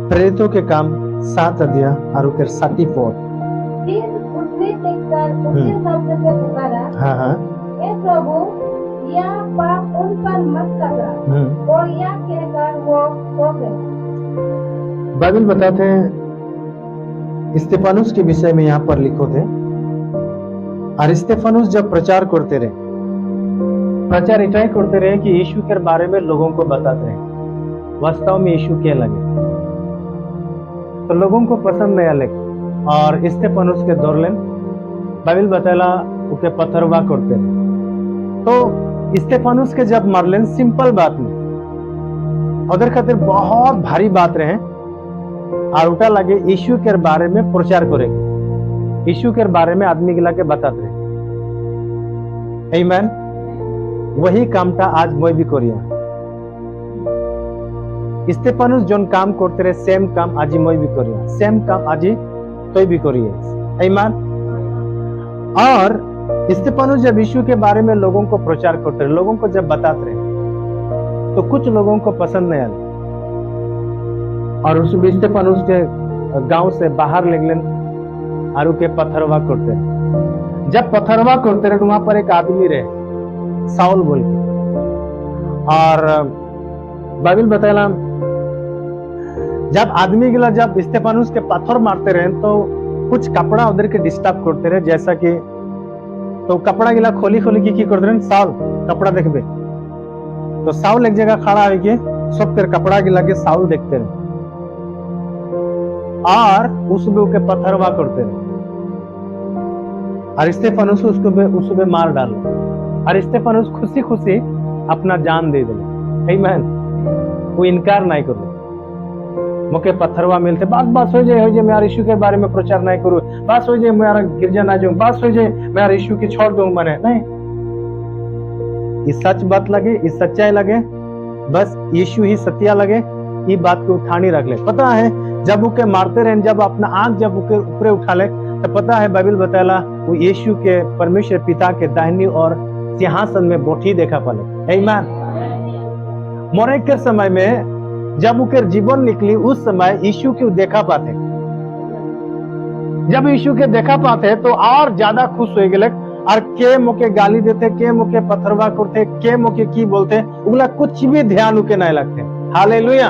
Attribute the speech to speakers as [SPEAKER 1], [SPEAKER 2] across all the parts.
[SPEAKER 1] प्रेरितों के काम 7 अध्याय और उसके 7 पद।
[SPEAKER 2] फिर उसने देखकर ऊंचे शब्द से पुकारा,
[SPEAKER 1] हाँ,
[SPEAKER 2] हे प्रभु, यह पाप उन पर मत करना। और यह कहकर वो सो गए।
[SPEAKER 1] बाइबल बताते हैं स्तेफानुस के विषय में यहाँ पर लिखो थे। और स्तेफानुस जब प्रचार करते रहे, प्रचार इतना करते रहे कि यीशु के बारे में लोगों को बताते रहे वास्तव में यीशु क्या लगे। तो लोगों को पसंद नहीं आले और स्तेफानुस के दौरलेन बाइबल बताला उके पत्थरवा करते रहे। तो स्तेफानुस के जब मारलेन सिंपल बात नहीं, उधर खातिर बहुत भारी बात रहे और उल्टा लगे यीशु के बारे में प्रचार करेंगे, यीशु के बारे में आदमी गिला के बताते रहे। आमीन। वही कामटा आज मैं भी करिया। स्तेफानुस जोन काम करते रहे सेम काम आज मैं भी करिया, सेम काम आज तो भी करिए। आमीन। और स्तेफानुस जब यीशु के बारे में लोगों को प्रचार करते रहे, लोगों को जब बताते रहे, तो कुछ लोगों को पसंद नहीं आया और उस स्तेफानुस के गांव से बाहर निकले और के पत्थरवा करते रहे। जब पत्थरवा करते रहे तो वहां पर एक आदमी रहे साउल बोल के। और बाइबल बताया जब आदमी गिला जब स्तेफानुस के पत्थर मारते रहे तो कुछ कपड़ा उधर के डिस्टर्ब करते रहे, जैसा कि तो कपड़ा गिला खोली खोली की करते रहे। साउल कपड़ा देखबे तो साउल एक जगह खड़ा है कि सब तेरे कपड़ा गिला के साउल देखते रहे और उसमें के पत्थरवा करते रहे और स्तेफानुस उसको मार डाले और स्तेफानुस खुशी खुशी अपना जान दे दिले। आमीन। वो इनकार नहीं करे, मुके पत्थरवा मिलते बस हो जाए मैं यीशु के बारे में प्रचार नहीं करूं, बस हो जाए मैं गिरजा ना जाऊं, बस हो जाए मैं यीशु की छोड़ दूं। मने नहीं, ये सच बात लगे, ये सच्चाई लगे, बस यीशु ही सत्या लगे, ये बात को उठानी रख ले। पता है जब उके मारते रहे, जब अपना आंख जब उके ऊपर उठा ले तो पता है बाइबल बताला वो यीशु के परमेश्वर पिता के दाहिनी और सिंहासन में बोठी देखा पाले। आमीन। मरे के समय में जब उके जीवन निकली उस समय यीशु को देखा पाते, जब यीशु के देखा पाते तो और ज्यादा खुश हो गए और के मुके गाली देते, के मुके पत्थरवा करते, के मुके की बोलते, उगला कुछ भी ध्यान उके नहीं लगते। हालेलुया।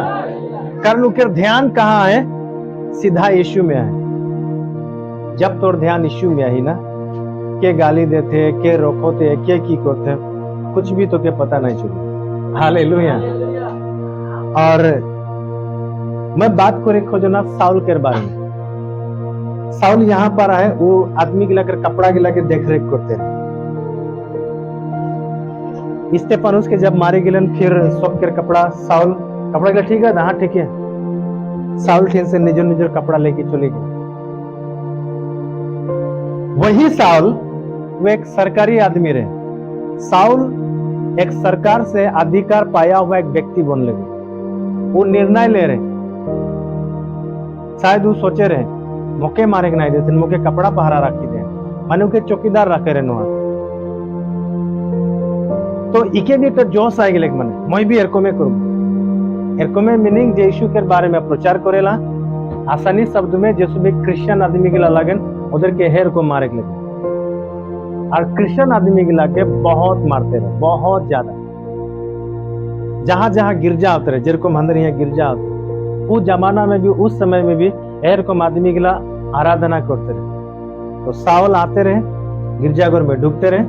[SPEAKER 1] कारण उके ध्यान कहाँ है? सीधा यीशु में है। जब तोर ध्यान यीशु में आई ना, के गाली देते, के रोकोते, के की करते, कुछ भी तो के पता नहीं चले। हालेलुया। और मैं बात करे खोजो ना साउल के बारे में। साउल यहाँ पर आए, वो आदमी गिला कर कपड़ा गिला के देख रेख करते रहे। स्तेफानुस के जब मारे गिलन फिर सब के कपड़ा साउल कपड़ा गिला ठीक है, हाँ ठीक है। साउल ठीक से निजर निजर कपड़ा लेके चले गए। वही साउल वो एक सरकारी आदमी रहे। साउल एक सरकार से अधिकार पाया हुआ एक व्यक्ति बन लगे। वो निर्णय ले रहे, शायद वो सोचे रहे मुके मारे के नहीं देते, मुके कपड़ा पहरा रखी दे, मानो के चौकीदार रखे रहे नुआ। तो इके भी तो जोश आए गए मन मैं भी एरको में करूँ। एरको में मीनिंग यीशु के बारे में प्रचार करेला आसानी शब्द में, जैसे भी क्रिश्चियन आदमी के लगन उधर के हेर को मारे के लगे और क्रिश्चियन आदमी के लाके बहुत मारते रहे, बहुत ज्यादा। जहां जहां गिरजा होते रहे, जेरकम अंदर यहाँ गिरजा होते, उस जमाना में भी उस समय में भी एरकम आदमी के ला आराधना करते रहे। तो सावल आते रहे, गिरजाघर में ढुकते रहे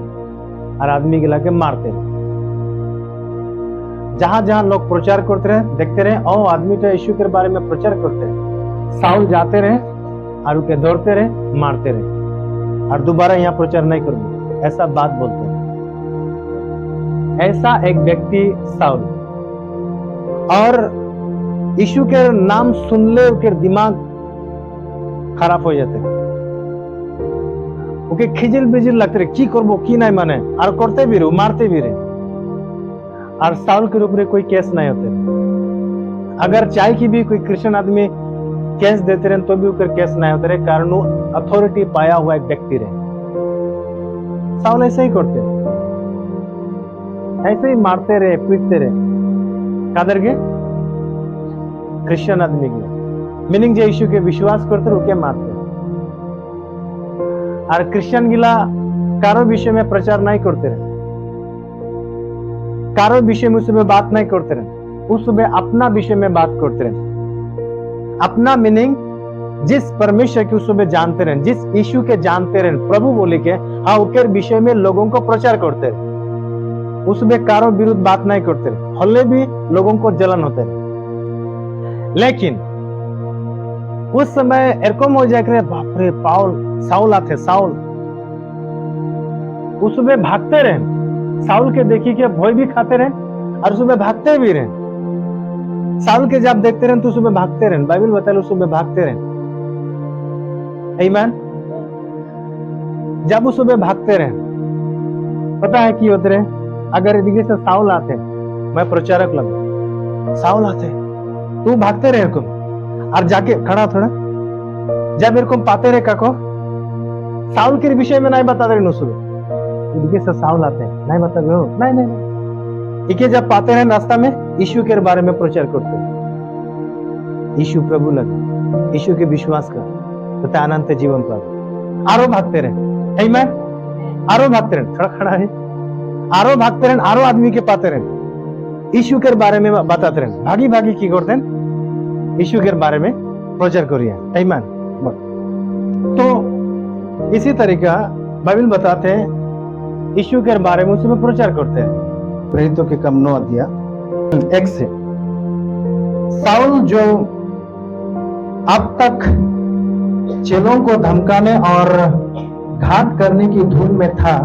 [SPEAKER 1] और आदमी के लाके मारते रहे। जहां जहां लोग प्रचार करते रहे, देखते रहे ओ आदमी तो यीशु के बारे में प्रचार करते रहे, साउल जाते रहे और उनके दौड़ते रहे, मारते रहे और दोबारा यहाँ प्रचार नहीं करूंगा, ऐसा बात बोलते हैं। ऐसा एक व्यक्ति साउल, और यीशु के नाम सुन ले उनके दिमाग खराब हो जाते, उनके खिजिल बिजिल लगते रहे, की करबो की नहीं माने, और करते भी रहे, मारते भी रहे। और साउल के ऊपर कोई केस नहीं होते। अगर चाहे कि भी कोई क्रिश्चियन आदमी केस देते रहे तो भी उनके केस नहीं होते रहे, कारण वो अथॉरिटी पाया हुआ एक व्यक्ति रहे। साउल ऐसे ही करते, ऐसे ही मारते रहे, पीटते रहे, कादर के क्रिश्चियन आदमी के। मीनिंग जे यीशु के विश्वास करते ओके मारते और क्रिश्चियन गिला कारो विषय में प्रचार नहीं करते रहे, कारो विषय में उसमें बात नहीं करते रहे, उसमें अपना विषय में बात करते रहे। अपना मीनिंग जिस परमेश्वर की उसमें जानते रहे, जिस यीशु के जानते रहे, प्रभु बोले के हाँ उसके विषय में लोगों को प्रचार करते रहे, उसमें कारो विरुद्ध बात नहीं करते रहे, हल्ले भी लोगों को जलन होते रहे। लेकिन उस समय एरकम हो जाए बाप रे साउल आते, साउल उसमें भागते रहे, साउल के देखी के भय भी खाते रहे और उसमें भागते भी रहे। साउल के जब देखते रहे तो उसमें भागते रहे, बाइबल बताए उसमें भागते रहे। आमीन। जब उसमें भागते रहे, पता है कि होते रहे, अगर इधर से साउल आते, मैं प्रचारक लगा, साउल आते तू भागते रहे एरकम और जाके खड़ा थोड़ा, जब एरकम पाते रहे काको साउल के विषय में नहीं बता रहे नुसुबे, इधर से साउल आते नहीं बता रहे हो, नहीं इके जब पाते रहे रास्ता में यीशु के बारे में प्रचार करते, यीशु प्रभु लगे, यीशु के विश्वास कर तो अनंत जीवन प्राप्त। आरो भागते रहे, आमीन। आरो भागते रहे, खड़ा है, आरो भागते रहे, आरो आदमी के पाते रहे, यीशु के बारे में बताते रहे, भागी भागी की करते हैं, यीशु के बारे में प्रचार करिए, आमीन। तो इसी तरीका बाइबल बताते हैं यीशु के बारे में उसमें प्रचार करते हैं। प्रेरितों के काम 9 अध्याय 1 से। साउल जो अब तक चेलों को धमकाने और घात करने की धुन में था,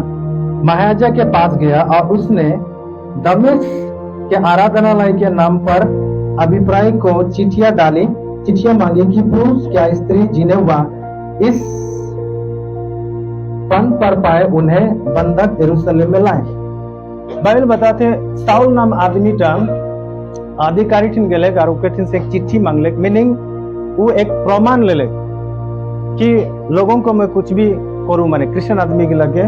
[SPEAKER 1] महायाजक के पास गया और उसने दमिश्क के आराधनालय के नाम पर अभिप्राय को चिट्ठियां मांगी कि पुरुष क्या स्त्री जिन्हें हुआ इस पन पर पाए उन्हें बंधक यरूशलेम में लाए। बाइबल बताते साउल नाम आदमी टा अधिकारी ठिन गेले और ओके ठिन से एक चिट्ठी मांगले, मीनिंग वो एक प्रमाण ले ले कि लोगों को मैं कुछ भी करूं, माने क्रिश्चियन आदमी के लगे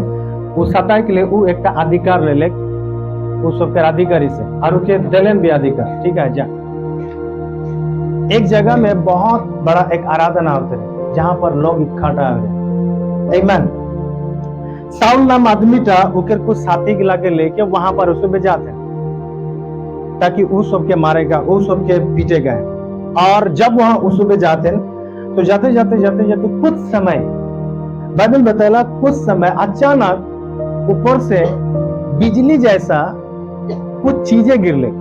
[SPEAKER 1] वो सताए के लिए वो एक अधिकार ले ले वो सबके अधिकारी से और उनके दलन भी अधिकार, ठीक है। जा एक जगह में बहुत बड़ा एक आराधना होते है जहां पर लोग इकट्ठा हो गए, आमीन। साउल नाम आदमी था उनके कुछ साथी गिला के लेके वहां पर उसमें जाते हैं ताकि उस सबके मारेगा, उस सबके पीटेगा। और जब वहां उसमें जाते हैं तो जाते कुछ समय बाइबल बताया कुछ समय अचानक ऊपर से बिजली जैसा कुछ चीजें गिरले,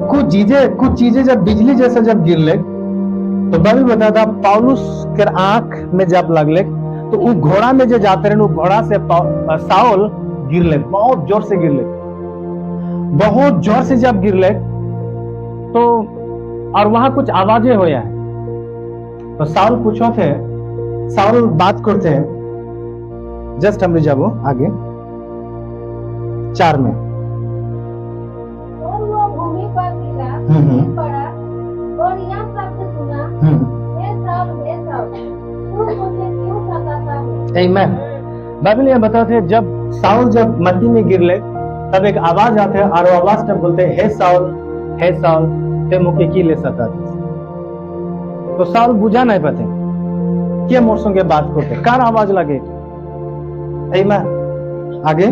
[SPEAKER 1] कुछ चीजें जब बिजली जैसा जब गिरले तो बाइबल बताता पौलुस के आंख में जब लगले तो वो घोड़ा में जो जाते रहे वो घोड़ा से साउल गिरले, बहुत जोर से गिरले, बहुत जोर से जब गिरले तो और वहां कुछ आवाजें हो है तो साउल पूछो थे, साउल बात करते हैं, जस्ट हम जाओ आगे 4 में।
[SPEAKER 2] और वो भूमि पर गिरा, पड़ा और यह शब्द सुना, हे साउल तू मुझे क्यों सताता है?
[SPEAKER 1] आमीन। बाइबल ये बताते हैं जब साउल जब मट्टी में गिरले तब एक आवाज आते है और वो आवाज तब बोलते हे साउल ते मुके की ले सताते। तो साउल बुझा नहीं पाते क्या मोर संगे बात करते, कार आवाज लगे, आमीन। आगे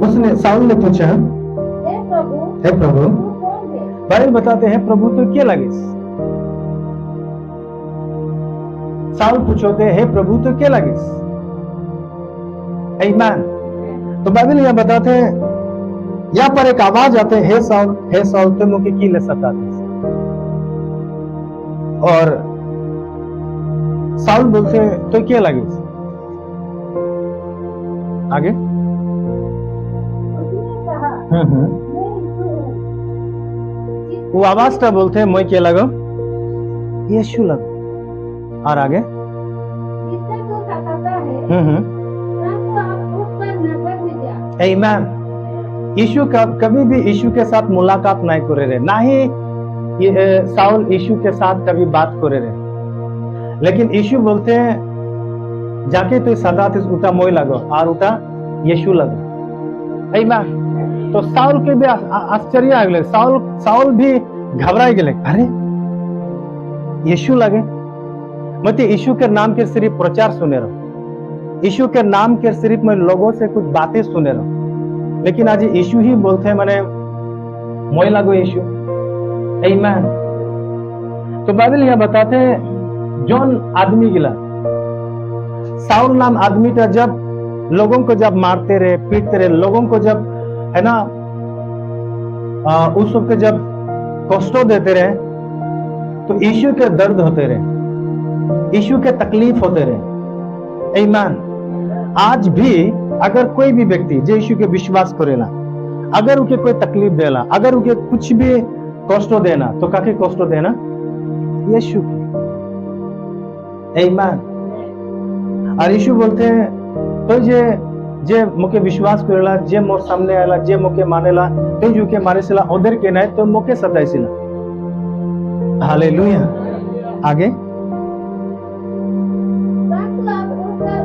[SPEAKER 1] उसने साउल ने पूछा हे प्रभु बाइबल बताते हैं प्रभु तो क्या लगे, साउल पूछोते हे प्रभु तो क्या लगे, आमीन। तो बाइबल यह बताते हैं यहाँ पर एक आवाज आते हे साउल तुम मुझे की ले सताते, और साउल बोलते तो क्या लगे। आगे वो आवाज था बोलते मैं क्या लगो, यीशु लगो। और आगे आमीन। यीशु कभी भी यीशु के साथ मुलाकात नहीं करे रहे, ना ही साउल यीशु के साथ कभी बात करे रहे, लेकिन यीशु बोलते हैं जाके तो सदा थे उता मोय लगो और उता यीशु लगो, आमीन। तो साउल के भी आश्चर्य आ गए, साउल भी घबराई गेले, अरे यीशु लगे मत यीशु के नाम के सिर्फ प्रचार सुने रहो, यीशु के नाम के सिर्फ मैं लोगों से कुछ बातें सुने रहो, लेकिन आज यीशु ही बोलते हैं मैंने मोय लगो यीशु। आमीन। तो बाइबल यह बताते हैं जौन आदमी गिला साउल नाम आदमी था, जब लोगों को जब मारते रहे पीटते रहे, लोगों को जब है ना उस वक्त जब कष्टों देते रहे, तो यीशु के दर्द होते रहे, यीशु के तकलीफ होते रहे। आमीन। आज भी अगर कोई भी व्यक्ति जो यीशु के विश्वास करेला, अगर उनके कोई तकलीफ देला, अगर उनके कुछ भी कष्टों देना, तो काके कष्टों देना यीशु की। आमीन। और यीशु बोलते हैं तो जे मोके विश्वास करेला, जे मोर सामने आएला, जे मोके मानेला, तो जो के मारे सिला उधर के नहीं तो मोके सताइसिला। हालेलुया। आगे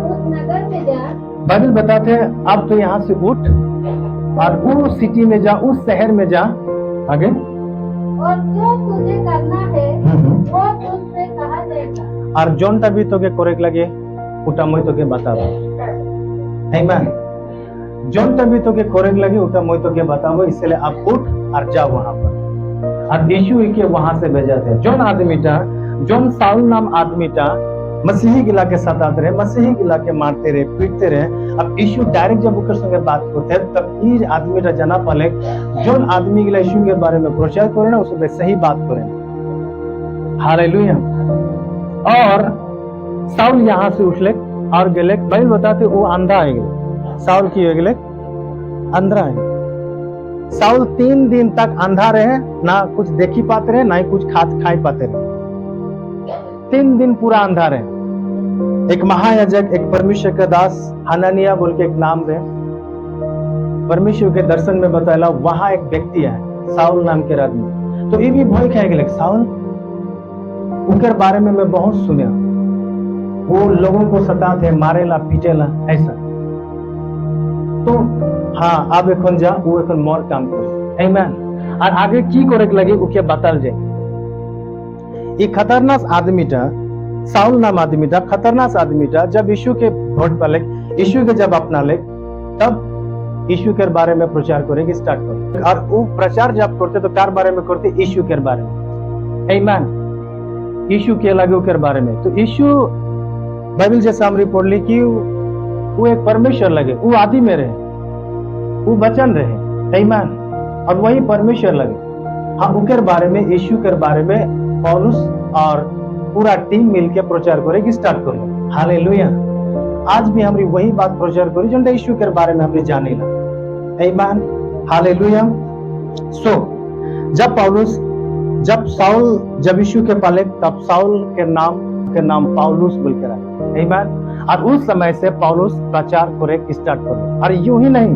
[SPEAKER 2] उस नगर में जा।
[SPEAKER 1] बाइबल बताते हैं अब तो यहाँ से उठ और उस सिटी में जा, उस शहर में जा। आगे
[SPEAKER 2] और जो तुझे करना है वो तुझसे कहा जाएगा।
[SPEAKER 1] और जोन तभी तो के कोरेक लगे उठा मोई तो के बताओ। आमीन। जोन तभी तो के कोरेक लगे उठा मोई तो के बताओ, इसलिए आप उठ और जाओ वहां पर। और यीशु के वहां से भेजाते हैं। जोन आदमी था, जोन साउल नाम आदमी था, मसीही गिला के सताते रहे, मसीही गिला के मारते रहे, पीटते रहे। अब यीशु डायरेक्ट जब उनके संगे बात करते हैं, तब ये आदमी का जना पाले जोन आदमी गिला यीशु के बारे में प्रचार करे ना, उसमें सही बात करे। हालेलुया। और साउल यहाँ से उठले और गेले, बाइबल बताते वो अंधा है गेले। साउल की हो गेले अंधा है। साउल 3 दिन तक अंधा रहे, ना कुछ देखी पाते रहे, ना ही कुछ खाई पाते रहे। 3 दिन पूरा अंधा रहे। एक महायाजक, एक परमेश्वर का दास हननिया बोल के एक नाम रहे, परमेश्वर के दर्शन में बताया वहां एक व्यक्ति है साउल नाम के आदमी। तो ये भी भय खाए गेले साउल, उनके बारे में मैं बहुत सुना, वो लोगों को सताते मारेला पीटेला ऐसा। तो हाँ अब एखन जा वो एखन मोर काम करे। आमीन। और आगे की करे लगे उके बताल जाए। ये खतरनाक आदमी था, साउल नाम आदमी था, खतरनाक आदमी था। जब यीशु के भोट पाले, यीशु के जब अपना ले, तब यीशु के बारे में प्रचार करेगी स्टार्ट करे। और वो प्रचार जब करते तो कार बारे में करते यीशु के बारे में। आमीन। यीशु के लगे उनके बारे में। तो यीशु बाइबल जैसा हमरी पढ़ ली कि वो एक परमेश्वर लगे, वो आदि में रहे, वो वचन रहे। आमीन। और वही परमेश्वर लगे। हाँ उनके बारे में, यीशु के बारे में पौलुस और पूरा टीम मिलके प्रचार करेगी स्टार्ट करो। हालेलुया। आज भी हमरी वही बात प्रचार करी जो यीशु के बारे में हमरी जाने ला। आमीन। हालेलुया। सो जब साउल जब यीशु के पाले, तब साउल के नाम पौलुस बोल के रहा। आमीन। और उस समय से पौलुस प्रचार करे स्टार्ट करे। और यूं ही नहीं,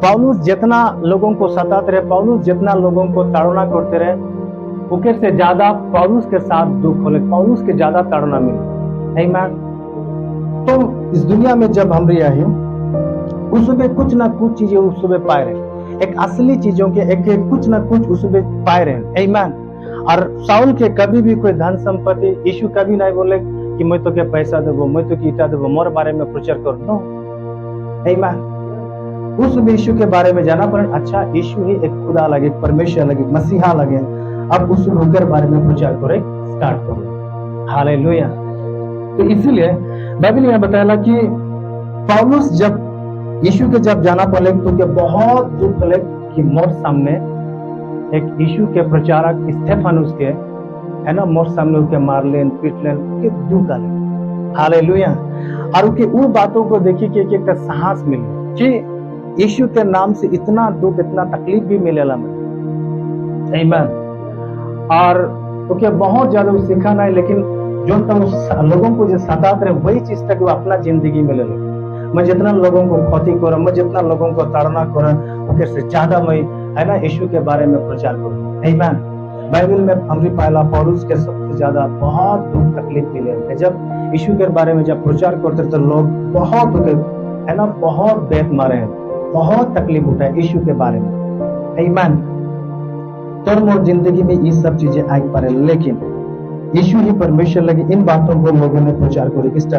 [SPEAKER 1] पौलुस जितना लोगों को सताते रहे, पौलुस जितना लोगों को ताड़ना करते रहे, उनके से ज्यादा पौलुस के साथ दुख होले, पौलुस के ज्यादा ताड़ना मिले। आमीन। तो इस दुनिया में जब हम रहे हैं, उसमें कुछ ना कुछ चीजें उसमें पाए रहे, एक असली चीजों के एक कुछ ना कुछ उसमें पाए रहे। आमीन। और साउल के कभी भी कोई धन संपत्ति, यीशु कभी नहीं बोले कि मैं तो के पैसा देबो, मैं तो की ईटा देबो, मोर बारे में प्रचार कर दो। आमीन। उस यीशु के बारे में जाना पर अच्छा यीशु ही एक खुदा लगे, परमेश्वर लगे, मसीहा लगे। अब उस उनके बारे में प्रचार करे स्टार्ट करो। हालेलुया। तो इसीलिए बाइबल यह बताया कि पौलुस जब यीशु के जब जाना पड़े तो के बहुत दुख लगे कि मोर सामने एक यीशु के प्रचारक स्टेफानुस के है ना, मोर सामने उनके मार लेन पीट लेन के दुख आले। हालेलुया। और उनके वो बातों को देखी कि एक साहस मिले कि यीशु के नाम से इतना दुख, इतना तकलीफ भी मिलेला मुझे। आमीन। और उनके बहुत ज्यादा सीखा नहीं, लेकिन जो तो लोगों को जो सताते रहे वही चीज तक वो अपना जिंदगी में ले ले। मैं जितना लोगों को क्षति करूं, मैं जितना लोगों को ताड़ना करूं, उनके से ज्यादा मैं है ना यीशु के बारे में प्रचार करूं। आमीन। बाइबल में हमने पहला पौलुस के सबसे ज्यादा बहुत दुख तकलीफ मिले थे। जब यीशु के बारे में जब प्रचार करते तो लोग बहुत है ना, बहुत बेत मारे हैं, बहुत तकलीफ उठाए यीशु के बारे में। आमीन। तोर मोर जिंदगी में ये सब चीजें आई पारे, लेकिन यीशु ही परमेश्वर लगे इन बातों को लोगों ने प्रचार करे स्टार्ट